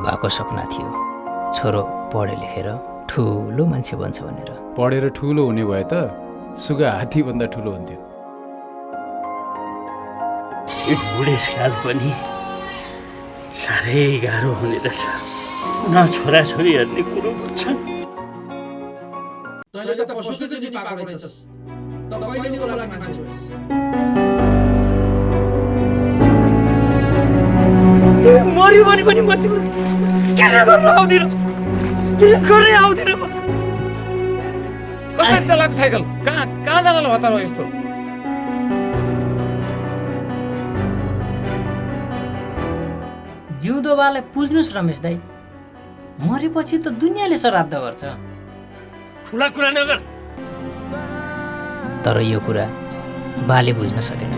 बाको सपना थियो छोरो पढे लेखेर ठुलो मान्छे बन्छ भनेर। पढेर ठुलो हुने भए त सुगा हात्तीभन्दा ठुलो हुन्थ्यो। यो बुढेसकाल पनि साह्रै गाह्रो हुने रहेछ। न छोराछोरीहरूले कुरो बुझ्छन्। तैँले त पशुकै जति पाएको रहेछस्, त कहिले होला मान्छे भइस्। तिमी मऱ्यो भने पनि म तिम्रो के गर्न आउँदिन, के गर्ने आउँदिन। कसरी चलाएको साइकल? कहाँ जानलाई हतार हो यस्तो? जिउँदो बालाई पुज्नुहोस् रमेश दाई, मरेपछि त दुनियाँले श्राद्ध गर्छ। ठुला कुरा नगर। तर यो कुरा बाले बुझ्न सकेन।